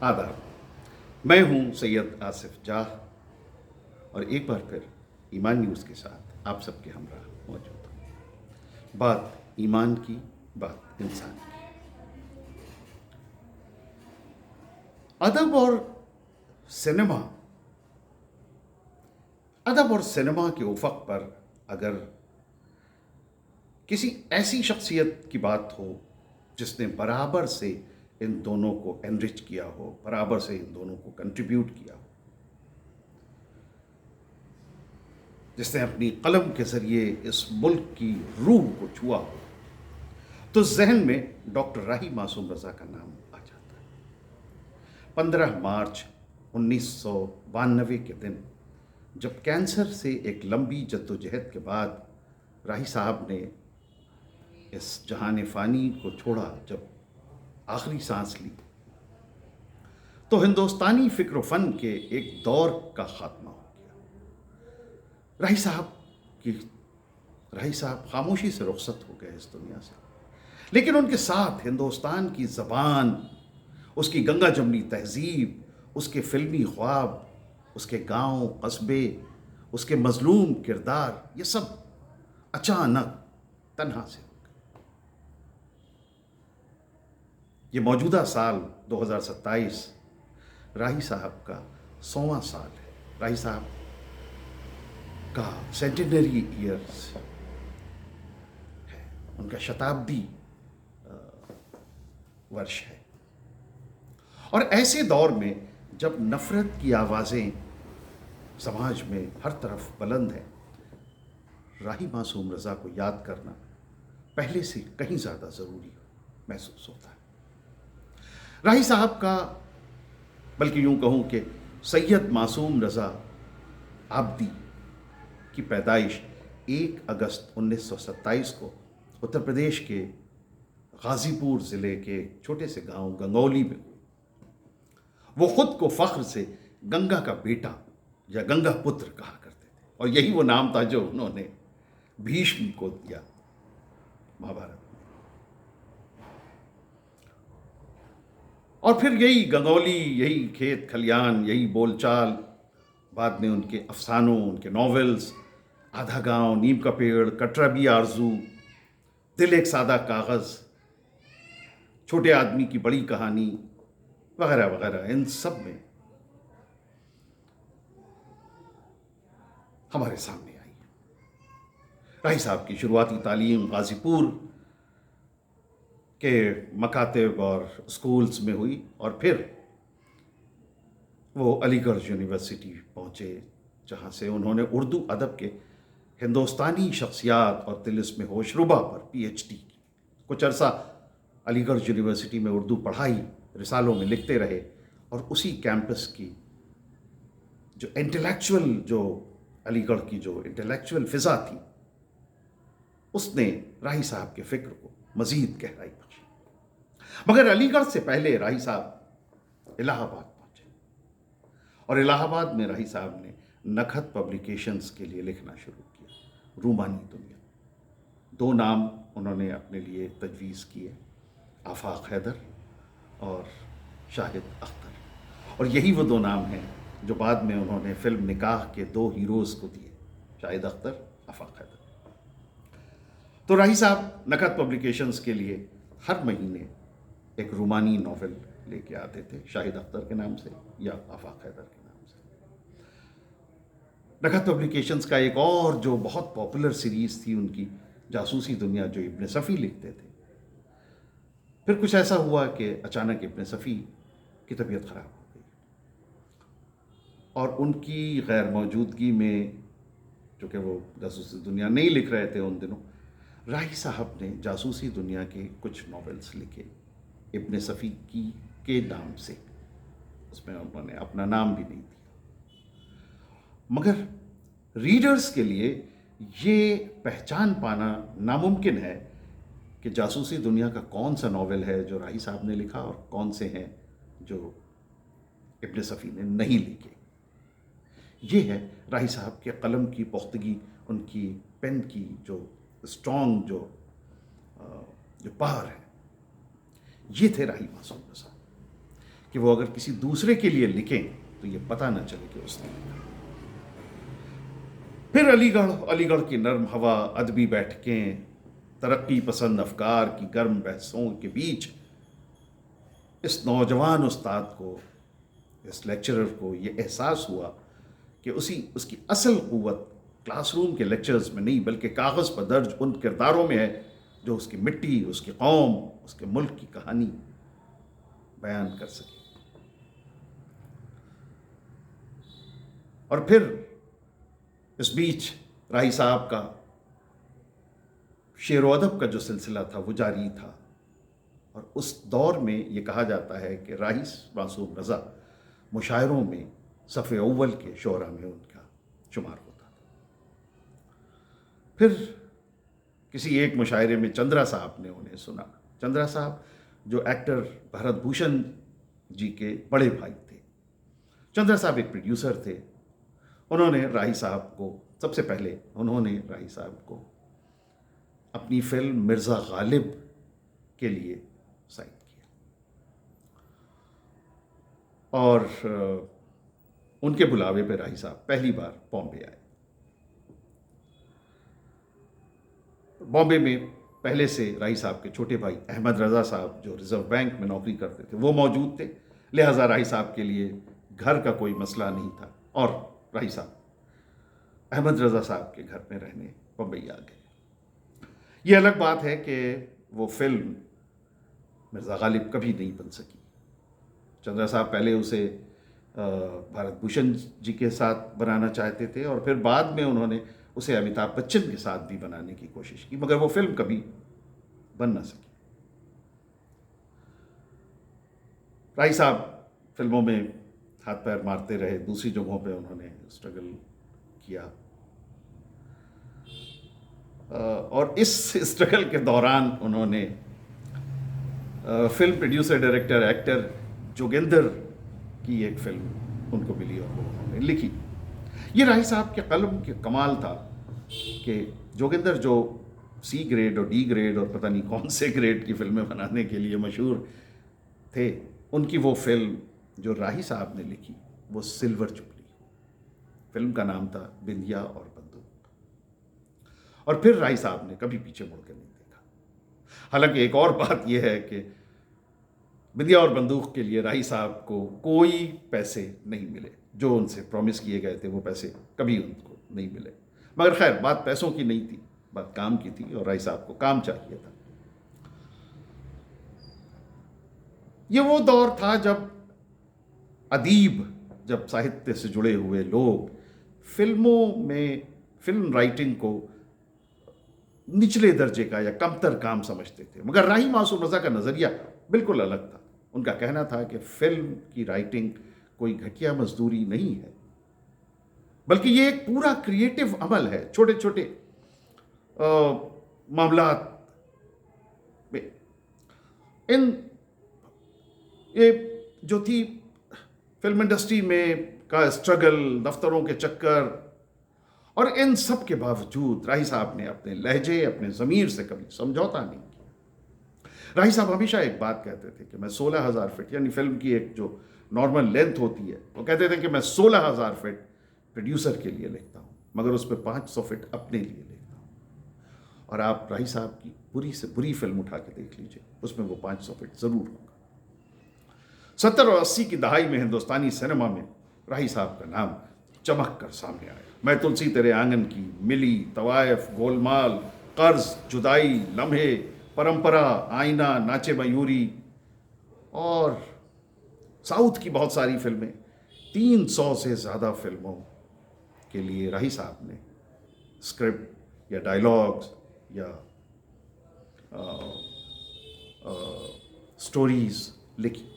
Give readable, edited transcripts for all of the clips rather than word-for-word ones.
आदाब। मैं हूं सैयद आसिफ जाह और एक बार फिर ईमान न्यूज़ के साथ आप सबके हमरा मौजूद हूं। बात ईमान की, बात इंसान की। अदब और सिनेमा अदब और सिनेमा के उफक पर अगर किसी ऐसी शख्सियत की बात हो जिसने बराबर से इन दोनों को एनरिच किया हो, बराबर से इन दोनों को कंट्रीब्यूट किया हो, जिसने अपनी कलम के ज़रिए इस मुल्क की रूह को छुआ हो, तो जहन में डॉक्टर राही मासूम रज़ा का नाम आ जाता है। 15 मार्च 1992 के दिन जब कैंसर से एक लंबी जद्दोजहद के बाद राही साहब ने इस जहान फ़ानी को छोड़ा, जब आखिरी सांस ली, तो हिंदुस्तानी फ़िक्र व फ़न के एक दौर का ख़ात्मा हो गया। राही साहब खामोशी से रुखसत हो गए इस दुनिया से, लेकिन उनके साथ हिंदुस्तान की ज़बान, उसकी गंगा जमनी तहज़ीब, उसके फ़िल्मी ख्वाब, उसके गांव कस्बे, उसके मज़लूम किरदार, ये सब अचानक तन्हा से हो गए। ये मौजूदा साल 2027 राही साहब का 100वां साल है। राही साहब का सेंटिनरी ईयर्स है, उनका शताब्दी वर्ष है। और ऐसे दौर में जब नफ़रत की आवाज़ें समाज में हर तरफ बुलंद हैं, राही मासूम रज़ा को याद करना पहले से कहीं ज़्यादा ज़रूरी महसूस होता है। राही साहब का, बल्कि यूँ कहूँ कि सैयद मासूम रज़ा आब्दी की पैदाइश 1 अगस्त 1927 को उत्तर प्रदेश के गाज़ीपुर ज़िले के छोटे से गांव गंगौली में हुई। वो ख़ुद को फ़ख्र से गंगा का बेटा या गंगा पुत्र कहा करते थे, और यही वो नाम था जो उन्होंने भीष्म को दिया महाभारत। और फिर यही गंगौली, यही खेत खलियान, यही बोलचाल बाद में उनके अफसानों, उनके नॉवेल्स आधा गांव, नीम का पेड़, कटरा भी आरजू, दिल एक सादा कागज़, छोटे आदमी की बड़ी कहानी वगैरह वगैरह, इन सब में हमारे सामने आई। राही साहब की शुरुआती तालीम गाज़ीपुर के मकातिब और स्कूल्स में हुई, और फिर वो अलीगढ़ यूनिवर्सिटी पहुँचे, जहाँ से उन्होंने उर्दू अदब के हिंदुस्तानी शख्सियात और तिलिस्म होशरुबा पर PhD की। कुछ अरसा अलीगढ़ यूनिवर्सिटी में उर्दू पढ़ाई, रिसालों में लिखते रहे, और उसी कैंपस की जो अलीगढ़ की जो इंटेलेक्चुअल फ़िज़ा थी, उसने राही साहब के फ़िक्र को मज़ीद गहराई बख्शी। मगर अलीगढ़ से पहले राही साहब इलाहाबाद पहुँचे, और इलाहाबाद में राही साहब ने नखत पब्लिकेशंस के लिए लिखना शुरू किया। रूमानी दुनिया, 2 नाम उन्होंने अपने लिए तजवीज़ किए, आफाक हैदर और शाहिद अख्तर। और यही वो 2 नाम हैं जो बाद में उन्होंने फ़िल्म निकाह के 2 हीरोज़ को दिए, शाहिद अख्तर, आफाक हैदर। तो राही साहब नखत पब्लिकेशंस के लिए हर महीने एक रूमानी नॉवेल लेके आते थे, शाहिद अख्तर के नाम से या आफाक हैदर के नाम से। नखत पब्लिकेशंस का एक और जो बहुत पॉपुलर सीरीज़ थी उनकी, जासूसी दुनिया, जो इब्न सफ़ी लिखते थे। फिर कुछ ऐसा हुआ कि अचानक इब्न सफ़ी की तबीयत ख़राब हो गई, और उनकी गैर मौजूदगी में, चूँकि वो जासूसी दुनिया नहीं लिख रहे थे उन दिनों, राही साहब ने जासूसी दुनिया के कुछ नॉवेल्स लिखे इब्न सफ़ी के नाम से। उसमें उन्होंने अपना नाम भी नहीं दिया। मगर रीडर्स के लिए ये पहचान पाना नामुमकिन है कि जासूसी दुनिया का कौन सा नॉवेल है जो राही साहब ने लिखा और कौन से हैं जो इब्न सफ़ी ने नहीं लिखे। ये है राही साहब के कलम की पुख्तगी, उनकी पेन की जो स्ट्रॉन्ग जो पावर है। ये थे राही मासूम रज़ा। कि वो अगर किसी दूसरे के लिए लिखें तो ये पता ना चले कि उसने लिखा। फिर अलीगढ़ की नर्म हवा, अदबी बैठकें, तरक्की पसंद अफकार की गर्म बहसों के बीच इस नौजवान उस्ताद को, इस लेक्चरर को ये एहसास हुआ कि उसकी असल क़ुव्वत क्लासरूम के लेक्चर्स में नहीं बल्कि कागज़ पर दर्ज उन किरदारों में है जो उसकी मिट्टी, उसकी कौम, उसके मुल्क की कहानी बयान कर सके। और फिर इस बीच राही साहब का शेर व अदब का जो सिलसिला था वो जारी था, और उस दौर में ये कहा जाता है कि राही मासूम रज़ा मुशायरों में सफ़े अव्वल के शोरा में उनका शुमार होता था। फिर किसी एक मुशायरे में चंद्रा साहब ने उन्हें सुना। चंद्रा साहब जो एक्टर भरत भूषण जी के बड़े भाई थे। चंद्रा साहब एक प्रोड्यूसर थे। उन्होंने राही साहब को सबसे पहले राही साहब को अपनी फिल्म मिर्ज़ा गालिब के लिए साइन किया, और उनके बुलावे पर राही साहब पहली बार बॉम्बे आए। बॉम्बे में पहले से राही साहब के छोटे भाई अहमद रज़ा साहब जो रिज़र्व बैंक में नौकरी करते थे वो मौजूद थे, लिहाजा राही साहब के लिए घर का कोई मसला नहीं था, और राही साहब अहमद रज़ा साहब के घर में रहने बम्बई आ गए। ये अलग बात है कि वो फिल्म मिर्ज़ा गालिब कभी नहीं बन सकी। चंद्रा साहब पहले उसे भारत भूषण जी के साथ बनाना चाहते थे, और फिर बाद में उन्होंने उसे अमिताभ बच्चन के साथ भी बनाने की कोशिश की, मगर वो फिल्म कभी बन ना सकी। राही साहब फिल्मों में हाथ पैर मारते रहे, दूसरी जगहों पे उन्होंने स्ट्रगल किया, और इस स्ट्रगल के दौरान उन्होंने film producer, director, actor Jogendra की एक फिल्म उनको मिली और वो उन्होंने लिखी। ये राही साहब के कलम के कमाल था कि जोगेंद्र जो सी ग्रेड और डी ग्रेड और पता नहीं कौन से ग्रेड की फिल्में बनाने के लिए मशहूर थे, उनकी वो फिल्म जो राही साहब ने लिखी वो सिल्वर जुबली। फिल्म का नाम था बिंदिया और बंदूक, और फिर राही साहब ने कभी पीछे मुड़कर नहीं देखा। हालांकि एक और बात यह है कि बिंदिया और बंदूक के लिए राही साहब को कोई पैसे नहीं मिले, जो उनसे प्रॉमिस किए गए थे वो पैसे कभी उनको नहीं मिले। मगर खैर, बात पैसों की नहीं थी, बात काम की थी, और राही साहब को काम चाहिए था। ये वो दौर था जब अदीब, जब साहित्य से जुड़े हुए लोग फिल्मों में फिल्म राइटिंग को निचले दर्जे का या कमतर काम समझते थे। मगर राही मासूम रज़ा का नज़रिया बिल्कुल अलग था। उनका कहना था कि फिल्म की राइटिंग कोई घटिया मजदूरी नहीं है, बल्कि ये एक पूरा क्रिएटिव अमल है। छोटे छोटे मामलात में ये जो थी फिल्म इंडस्ट्री में का स्ट्रगल, दफ्तरों के चक्कर, और इन सब के बावजूद राही साहब ने अपने लहजे, अपने ज़मीर से कभी समझौता नहीं किया। राही साहब हमेशा एक बात कहते थे कि मैं 16,000 फीट, यानी फिल्म की एक जो नॉर्मल लेंथ होती है, वो कहते थे कि मैं 16,000 फीट प्रोड्यूसर के लिए लिखता हूँ, मगर उस पर 500 फीट अपने लिए लिखता हूँ। और आप राही साहब की बुरी से बुरी फिल्म उठा के देख लीजिए, उसमें वो 500 फीट ज़रूर होगा। 70 और 80 की दहाई में हिंदुस्तानी सिनेमा में राही साहब का नाम चमक कर सामने आया। मैं तुलसी तेरे आंगन की, मिली, तवायफ, गोलमाल, कर्ज, जुदाई, लम्हे, परंपरा, आईना, नाचे मयूरी, और साउथ की बहुत सारी फिल्में, 300 से ज़्यादा फिल्मों के लिए राही साहब ने स्क्रिप्ट या डायलॉग्स या स्टोरीज लिखी।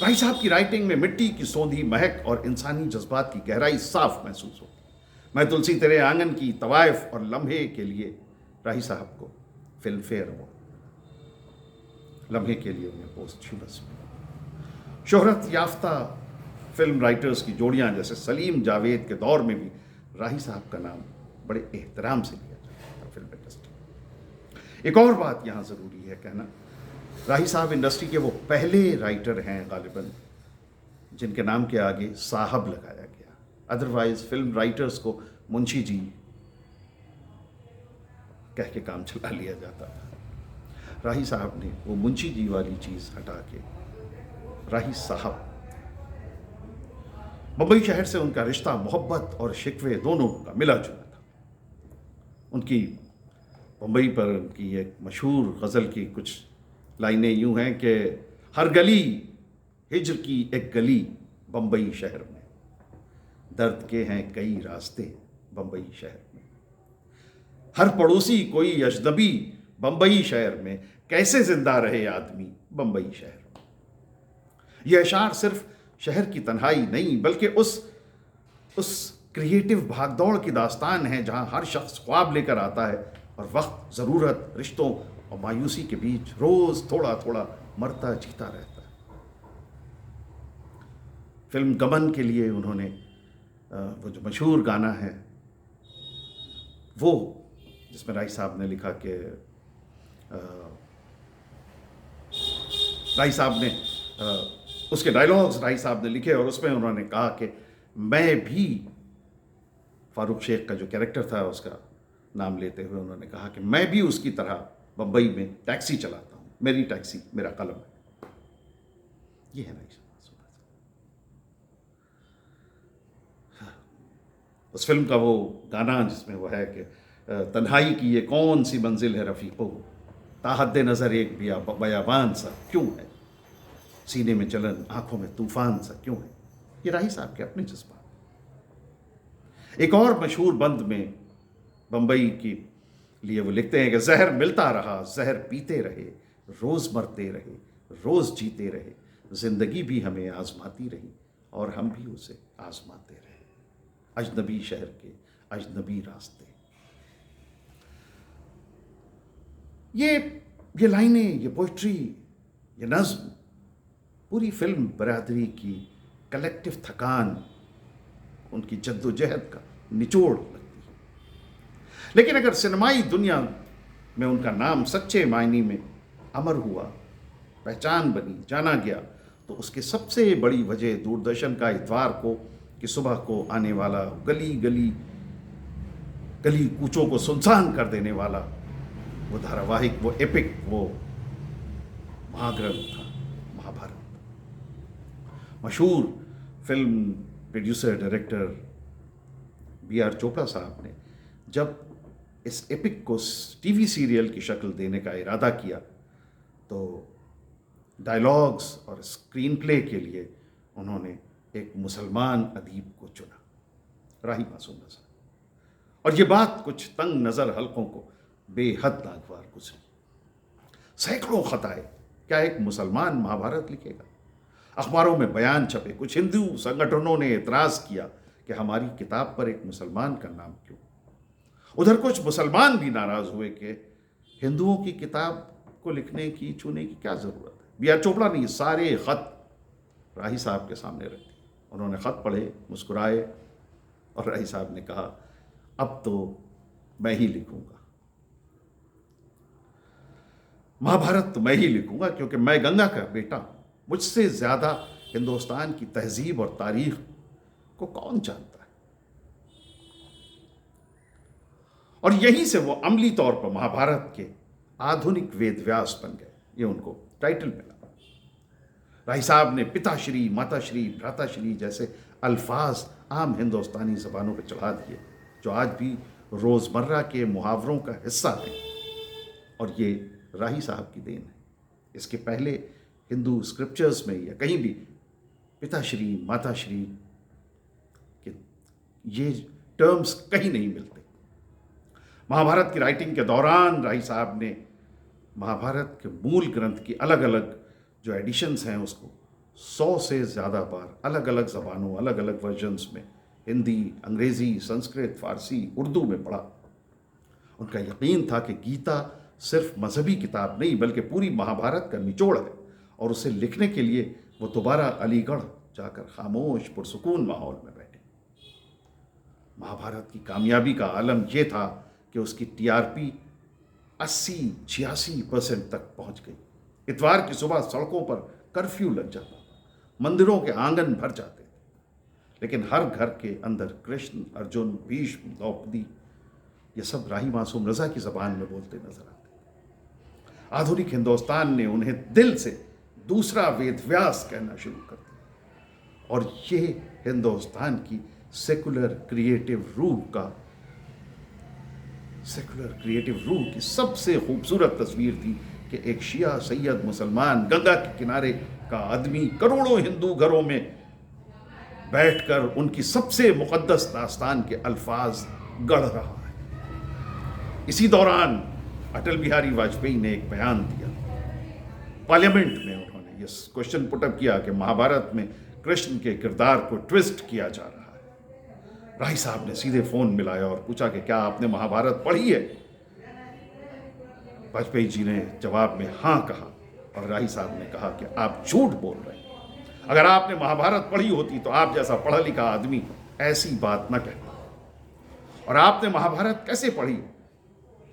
राही साहब की राइटिंग में मिट्टी की सौंधी महक और इंसानी जज्बात की गहराई साफ महसूस होती। मैं तुलसी तेरे आंगन की, तवायफ और लम्हे के लिए राही साहब को फिल्म फेयर अवार्ड, लम्हे के लिए उन्हें पोस्टह्यूमस मिला। शोहरत याफ्ता फिल्म राइटर्स की जोड़ियां जैसे सलीम जावेद के दौर में भी राही साहब का नाम बड़े एहतराम से लिया जाता था फिल्म इंडस्ट्री। एक और बात यहाँ ज़रूरी है कहना राही साहब इंडस्ट्री के वो पहले राइटर हैं गालिबन जिनके नाम के आगे साहब लगाया गया। अदरवाइज फिल्म राइटर्स को मुंशी जी कह के काम चला लिया जाता था। राही साहब ने वो मुंशी जी वाली चीज़ हटा के राही साहब। बम्बई शहर से उनका रिश्ता मोहब्बत और शिकवे दोनों का मिला जुला था। उनकी बम्बई पर उनकी एक मशहूर गज़ल की कुछ लाइनें यूं हैं कि हर गली हिज्र की एक गली बम्बई शहर में, दर्द के हैं कई रास्ते बम्बई शहर में, हर पड़ोसी कोई अजनबी बम्बई शहर में, कैसे जिंदा रहे आदमी बम्बई शहर में। यह अशार सिर्फ शहर की तन्हाई नहीं बल्कि उस क्रिएटिव भागदौड़ की दास्तान है जहां हर शख्स ख्वाब लेकर आता है और वक्त, ज़रूरत, रिश्तों और मायूसी के बीच रोज थोड़ा थोड़ा मरता जीता रहता है। फिल्म गमन के लिए उन्होंने वो जो मशहूर गाना है वो, जिसमें राही साहब ने लिखा कि राही साहब ने उसके डायलॉग्स राही साहब ने लिखे और उसमें उन्होंने कहा कि मैं भी, फारूक शेख का जो कैरेक्टर था उसका नाम लेते हुए उन्होंने कहा कि मैं भी उसकी तरह बम्बई में टैक्सी चलाता हूँ, मेरी टैक्सी मेरा कलम है। ये है राही साहब। उस फिल्म का वो गाना जिसमें वो है कि तन्हाई की ये कौन सी मंजिल है रफ़ीक़ो, ताहद नज़र एक बयाबान सा क्यों है, सीने में जलन आंखों में तूफान सा क्यों है। ये राही साहब के अपने जज्बात। एक और मशहूर बंद में बम्बई के लिए वो लिखते हैं कि जहर मिलता रहा, जहर पीते रहे, रोज़ मरते रहे, रोज़ जीते रहे, जिंदगी भी हमें आजमाती रही और हम भी उसे आजमाते रहे, अजनबी शहर के अजनबी रास्ते। ये लाइनें, ये पोइट्री, ये नज्म पूरी फिल्म बरादरी की कलेक्टिव थकान, उनकी जद्दोजहद का निचोड़ लगती है। लेकिन अगर सिनेमाई दुनिया में उनका नाम सच्चे मायने में अमर हुआ, पहचान बनी, जाना गया, तो उसकी सबसे बड़ी वजह दूरदर्शन का इतवार को कि सुबह को आने वाला गली कूचों को सुनसान कर देने वाला वो धारावाहिक, वो एपिक, वो महाग्रंथ था महाभारत। मशहूर film producer director B.R. Chopra साहब ने जब इस एपिक को टीवी सीरियल की शक्ल देने का इरादा किया तो डायलॉग्स और स्क्रीन प्ले के लिए उन्होंने एक मुसलमान अदीब को चुना, राही मासूम रज़ा। और ये बात कुछ तंग नज़र हलकों को बेहद नागवार गुजरी। सैकड़ों खताएं, क्या एक मुसलमान महाभारत लिखेगा? अखबारों में बयान छपे, कुछ हिंदू संगठनों ने एतराज किया कि हमारी किताब पर एक मुसलमान का नाम क्यों। उधर कुछ मुसलमान भी नाराज हुए कि हिंदुओं की किताब को लिखने की, छूने की क्या जरूरत है। B.R. चोपड़ा ने सारे खत राही साहब के सामने रख दिए। उन्होंने खत पढ़े, मुस्कुराए और राही साहब ने कहा, अब तो मैं ही लिखूंगा महाभारत, तो मैं ही लिखूंगा क्योंकि मैं गंगा का बेटा हूं। मुझसे ज्यादा हिंदुस्तान की तहजीब और तारीख को कौन जानता है। और यहीं से वो अमली तौर पर महाभारत के आधुनिक वेदव्यास बन गए। ये उनको टाइटल मिला। राही साहब ने पिताश्री, माताश्री, भ्राताश्री जैसे अल्फाज आम हिंदुस्तानी ज़बानों पर चढ़ा दिए जो आज भी रोज़मर्रा के मुहावरों का हिस्सा हैं। और ये राही साहब की देन है। इसके पहले हिंदू स्क्रिप्चर्स में या कहीं भी पिताश्री, माताश्री के ये टर्म्स कहीं नहीं मिलते। महाभारत की राइटिंग के दौरान राही साहब ने महाभारत के मूल ग्रंथ की अलग अलग जो एडिशंस हैं उसको 100 से ज़्यादा बार अलग अलग ज़बानों, अलग अलग वर्जन्स में, हिंदी, अंग्रेज़ी, संस्कृत, फारसी, उर्दू में पढ़ा। उनका यकीन था कि गीता सिर्फ मजहबी किताब नहीं बल्कि पूरी महाभारत का निचोड़ है और उसे लिखने के लिए वो दोबारा अलीगढ़ जाकर खामोश पुरसुकून माहौल में बैठे। महाभारत की कामयाबी का आलम यह था कि उसकी TRP 80-86% तक पहुंच गई। इतवार की सुबह सड़कों पर कर्फ्यू लग जाता था, मंदिरों के आंगन भर जाते थे, लेकिन हर घर के अंदर कृष्ण, अर्जुन, भीष्म, द्रौपदी ये सब राही मासूम रजा की जबान में बोलते नजर आते। आधुनिक हिंदुस्तान ने उन्हें दिल से दूसरा वेद व्यास कहना शुरू कर दिया, और ये हिंदुस्तान की सेकुलर क्रिएटिव रूह की सबसे खूबसूरत तस्वीर थी कि एक शिया सैयद मुसलमान गंगा के किनारे का आदमी करोड़ों हिंदू घरों में बैठकर उनकी सबसे मुकद्दस दास्तान के अल्फाज गढ़ रहा है। इसी दौरान अटल बिहारी वाजपेयी ने एक बयान दिया पार्लियामेंट में। उन्होंने ये क्वेश्चन पुटअप किया कि महाभारत में कृष्ण के किरदार को ट्विस्ट किया जा रहा है। राही साहब ने सीधे फोन मिलाया और पूछा कि क्या आपने महाभारत पढ़ी है? वाजपेयी जी ने जवाब में हाँ कहा, और राही साहब ने कहा कि आप झूठ बोल रहे हैं। अगर आपने महाभारत पढ़ी होती तो आप जैसा पढ़ा लिखा आदमी ऐसी बात न कहता। और आपने महाभारत कैसे पढ़ी?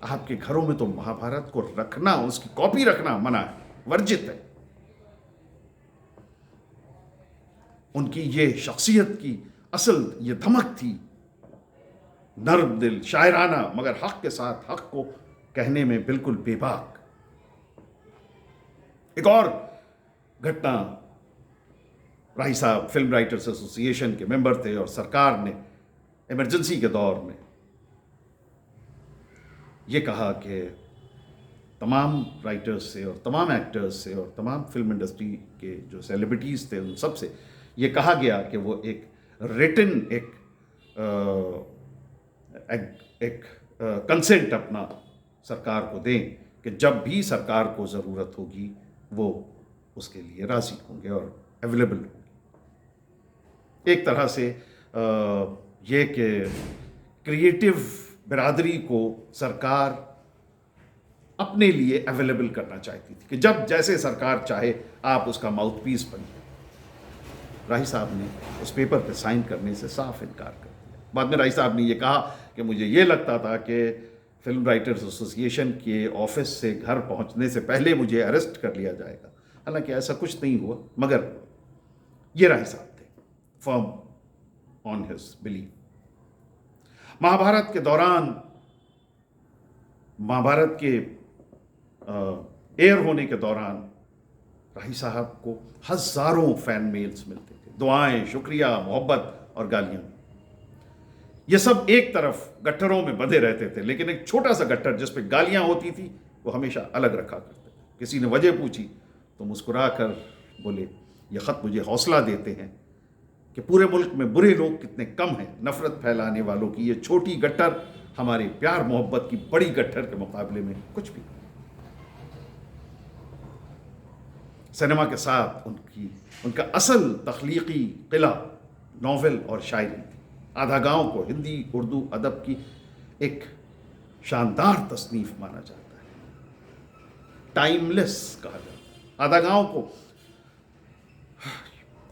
आपके घरों में तो महाभारत को रखना, उसकी कॉपी रखना मना है, वर्जित है। उनकी ये शख्सियत की असल ये धमक थी, नर्म दिल, शायराना, मगर हक के साथ हक को कहने में बिल्कुल बेबाक। एक और घटना, राही साहब फिल्म राइटर्स एसोसिएशन के मेंबर थे, और सरकार ने इमरजेंसी के दौर में ये कहा कि तमाम राइटर्स से और तमाम एक्टर्स से और तमाम फिल्म इंडस्ट्री के जो सेलिब्रिटीज़ थे उन सब से ये कहा गया कि वो एक रिटन एक कंसेंट अपना सरकार को दें कि जब भी सरकार को ज़रूरत होगी वो उसके लिए राज़ी होंगे और अवेलेबल होंगे। एक तरह से ये कि क्रिएटिव बिरादरी को सरकार अपने लिए अवेलेबल करना चाहती थी कि जब जैसे सरकार चाहे आप उसका माउथपीस बनिए। राही साहब ने उस पेपर पर साइन करने से साफ इनकार कर दिया। बाद में राही साहब ने यह कहा कि मुझे ये लगता था कि फिल्म राइटर्स एसोसिएशन के ऑफिस से घर पहुंचने से पहले मुझे अरेस्ट कर लिया जाएगा। हालांकि ऐसा कुछ नहीं हुआ, मगर ये राही साहब थे firm on his belief. Mahabharata के दौरान, महाभारत के एयर होने के दौरान राही साहब को हजारों फैन मेल्स मिलते थे, दुआएं, शुक्रिया, मोहब्बत और गालियां। ये सब एक तरफ गट्ठरों में बंधे रहते थे, लेकिन एक छोटा सा गट्ठर जिस पे गालियां होती थी वो हमेशा अलग रखा करते थे। किसी ने वजह पूछी तो मुस्कुरा कर बोले, ये खत मुझे हौसला देते हैं कि पूरे मुल्क में बुरे लोग कितने कम हैं, नफरत फैलाने वालों की ये छोटी गट्ठर हमारे प्यार मोहब्बत की बड़ी गट्ठर के मुकाबले में कुछ भी। सिनेमा के साथ उनका असल तख्लीकी किला नॉवेल और शायरी थी। आधा गांव को हिंदी उर्दू अदब की एक शानदार तसनीफ माना जाता है, टाइमलेस कहा जाता है।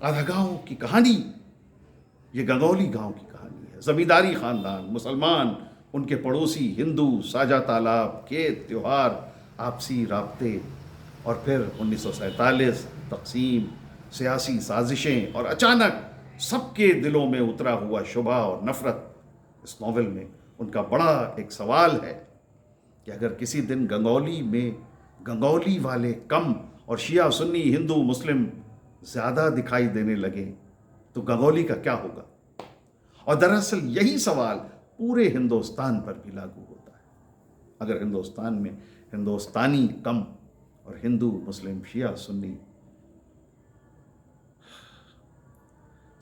आधा गांव की कहानी ये गंगौली गांव की कहानी है। जमींदारी खानदान, मुसलमान, उनके पड़ोसी हिंदू, साझा तालाब, खेत, त्योहार, आपसी राब्ते, और फिर 1947 तकसीम, सियासी साजिशें, और अचानक सबके दिलों में उतरा हुआ शुबा और नफरत। इस नॉवेल में उनका बड़ा एक सवाल है कि अगर किसी दिन गंगौली में गंगौली वाले कम और शिया सुन्नी हिंदू मुस्लिम ज़्यादा दिखाई देने लगे तो गंगौली का क्या होगा। और दरअसल यही सवाल पूरे हिंदुस्तान पर भी लागू होता है। अगर हिंदुस्तान में हिंदुस्तानी कम और हिंदू मुस्लिम शिया सुन्नी,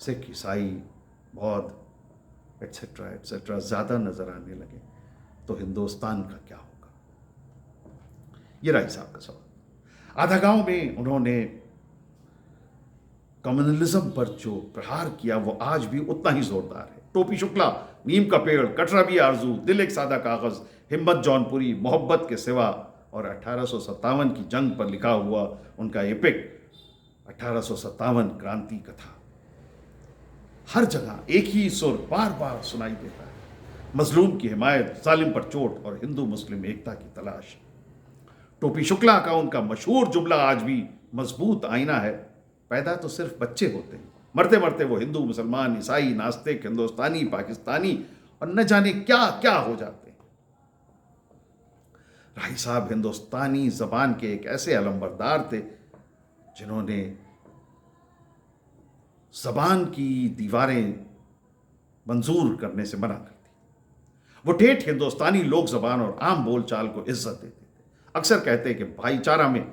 सिख ईसाई बौद्ध एट्सेट्रा एट्सेट्रा ज़्यादा नज़र आने लगे तो हिंदुस्तान का क्या होगा। ये राही साहब का सवाल। आधा गांव में उन्होंने कम्युनलिज्म पर जो प्रहार किया वो आज भी उतना ही जोरदार है। टोपी शुक्ला, नीम का पेड़, कटराबी आरजू, दिल एक सादा कागज़, हिम्मत जौनपुरी, मोहब्बत के सिवा और 1857 की जंग पर लिखा हुआ उनका एपिक 1857 क्रांति कथा हर जगह एक ही सुर बार बार सुनाई देता है। मजलूम की हिमायत, जालिम पर चोट और हिंदू मुस्लिम एकता की तलाश। टोपी शुक्ला का उनका मशहूर जुमला आज भी मजबूत आईना है, पैदा तो सिर्फ बच्चे होते हैं, मरते मरते वो हिंदू, मुसलमान, ईसाई, नास्तिक, हिंदुस्तानी, पाकिस्तानी और न जाने क्या क्या हो जाते हैं। राही साहब हिंदुस्तानी जबान के एक ऐसे अलंबरदार थे जिन्होंने जबान की दीवारें मंजूर करने से मना कर दी। वो ठेठ हिंदुस्तानी लोक जबान और आम बोलचाल को इज्जत देते थे। अक्सर कहते हैं कि भाईचारा में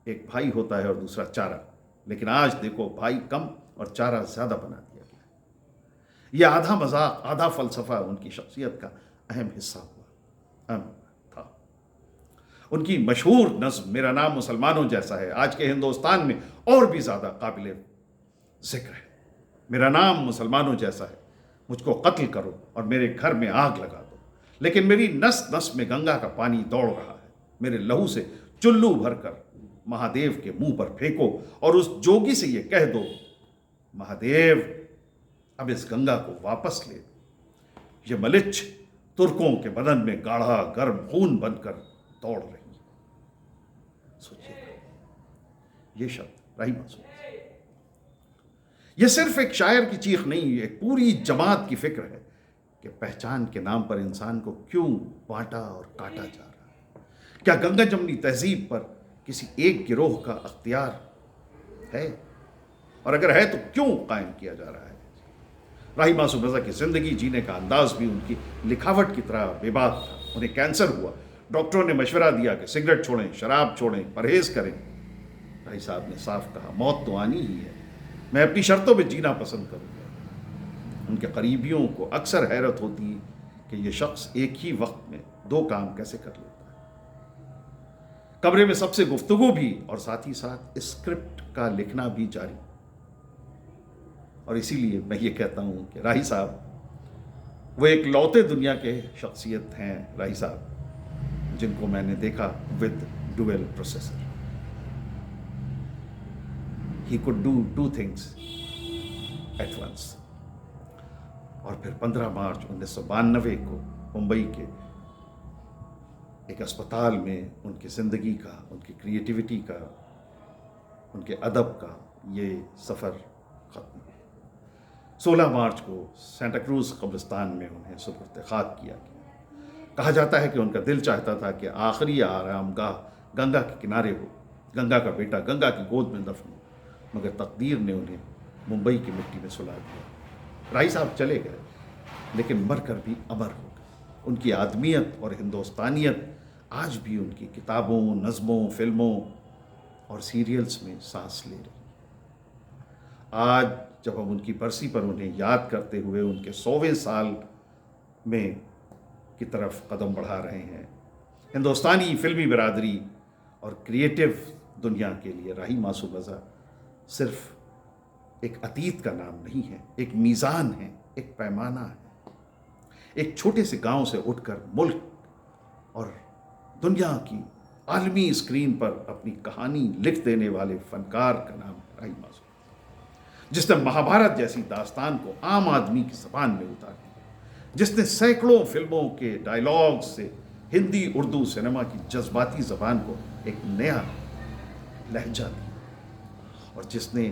एक भाई होता है और दूसरा चारा, लेकिन आज देखो भाई कम और चारा ज्यादा बना दिया गया। यह आधा मजाक आधा फलसफा उनकी शख्सियत का अहम हिस्सा हुआ था। उनकी मशहूर नज्म मेरा नाम मुसलमानों जैसा है आज के हिंदुस्तान में और भी ज्यादा काबिल जिक्र है। मेरा नाम मुसलमानों जैसा है, मुझको कत्ल करो और मेरे घर में आग लगा दो, लेकिन मेरी नस नस में गंगा का पानी दौड़ रहा है। मेरे लहू से चुल्लू भरकर महादेव के मुंह पर फेंको और उस जोगी से यह कह दो, महादेव अब इस गंगा को वापस ले। ये मलिच्छ तुर्कों के बदन में गाढ़ा गर्म खून बनकर दौड़ रही है। सोचिए, ये शब्द राही मासूम, यह सिर्फ एक शायर की चीख नहीं, एक पूरी जमात की फिक्र है कि पहचान के नाम पर इंसान को क्यों बांटा और काटा जा रहा है। क्या गंगा जमनी तहजीब पर किसी एक गिरोह का अख्तियार है, और अगर है तो क्यों कायम किया जा रहा है। राही मासूम रजा की जिंदगी जीने का अंदाज भी उनकी लिखावट की तरह बेबाक था। उन्हें कैंसर हुआ, डॉक्टरों ने मशवरा दिया कि सिगरेट छोड़ें, शराब छोड़ें, परहेज करें। राही साहब ने साफ कहा, मौत तो आनी ही है, मैं अपनी शर्तों में जीना पसंद करूंगा। उनके करीबियों को अक्सर हैरत होती कि यह शख्स एक ही वक्त में दो काम कैसे कर लेता है। कमरे में सबसे गुफ्तगू भी और साथ ही साथ स्क्रिप्ट का लिखना भी जारी। और इसीलिए मैं ये कहता हूं कि राही साहब वो एक लौते दुनिया के शख्सियत हैं, राही साहब जिनको मैंने देखा with dual processor. He could do two things at once। और फिर 15 मार्च 1992 को मुंबई के एक अस्पताल में उनकी जिंदगी का, उनकी क्रिएटिविटी का, उनके अदब का ये सफ़र ख़त्म। 16 मार्च को सेंटा क्रूज कब्रिस्तान में उन्हें सुपुर्द खाक किया गया। कहा जाता है कि उनका दिल चाहता था कि आखिरी आरामगाह गंगा के किनारे हो, गंगा का बेटा गंगा की गोद में दफन हो, मगर तकदीर ने उन्हें मुंबई की मिट्टी में सुला दिया। राही साहब चले गए, लेकिन मरकर भी अमर हो गए। उनकी आदमियत और हिंदुस्तानियत आज भी उनकी किताबों, नज़मों, फिल्मों और सीरियल्स में सांस ले रही। आज जब हम उनकी बरसी पर उन्हें याद करते हुए उनके 100वें साल में की तरफ कदम बढ़ा रहे हैं, हिंदुस्तानी फिल्मी बिरादरी और क्रिएटिव दुनिया के लिए राही मासूम रज़ा सिर्फ एक अतीत का नाम नहीं है, एक मीज़ान है, एक पैमाना है। एक छोटे से गांव से उठकर मुल्क और दुनिया की आलमी स्क्रीन पर अपनी कहानी लिख देने वाले फनकार का नाम राही मासूम, जिसने महाभारत जैसी दास्तान को आम आदमी की ज़बान में उतार दिया, जिसने सैकड़ों फिल्मों के डायलॉग से हिंदी उर्दू सिनेमा की जज्बाती ज़बान को एक नया लहजा दिया, और जिसने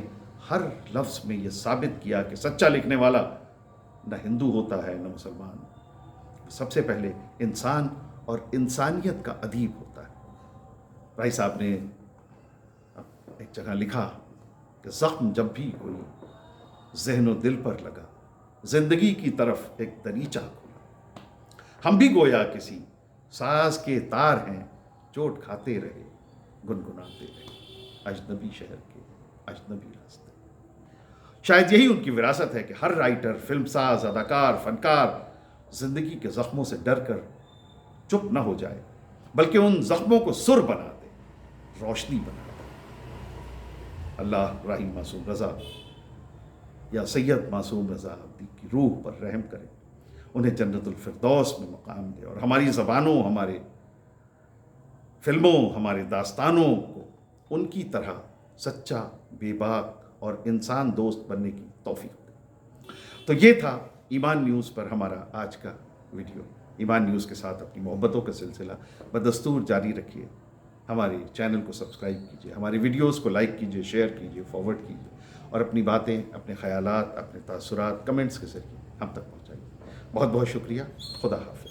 हर लफ्ज़ में यह साबित किया कि सच्चा लिखने वाला न हिंदू होता है न मुसलमान, सबसे पहले इंसान और इंसानियत का अदीब होता है। राही साहब ने एक जगह लिखा कि ज़ख्म जब भी कोई ज़हन दिल पर लगा, जिंदगी की तरफ एक दरीचा खुला। हम भी गोया किसी साज के तार हैं, चोट खाते रहे, गुनगुनाते रहे, अजनबी शहर के अजनबी रास्ते। शायद यही उनकी विरासत है कि हर राइटर, फिल्मसाज, अदाकार, फनकार जिंदगी के जख्मों से डर कर चुप न हो जाए, बल्कि उन जख्मों को सुर बना दे, रोशनी बना दे। अल्लाह राही मासूम रज़ा या सैयद मासूम रज़ा की रूह पर रहम करे, उन्हें जन्नतुल फिरदौस में मकाम दे, और हमारी ज़बानों, हमारे फिल्मों, हमारे दास्तानों को उनकी तरह सच्चा, बेबाक और इंसान दोस्त बनने की तौफीक दे। तो ये था ईमान न्यूज़ पर हमारा आज का वीडियो। ईमान न्यूज़ के साथ अपनी मोहब्बतों का सिलसिला बदस्तूर जारी रखिए। हमारे चैनल को सब्सक्राइब कीजिए, हमारी वीडियोस को लाइक कीजिए, शेयर कीजिए, फॉरवर्ड कीजिए और अपनी बातें, अपने ख़यालात, अपने तासुरात कमेंट्स के ज़रिए हम तक पहुँचाइए। बहुत बहुत शुक्रिया। खुदा हाफ़िज़।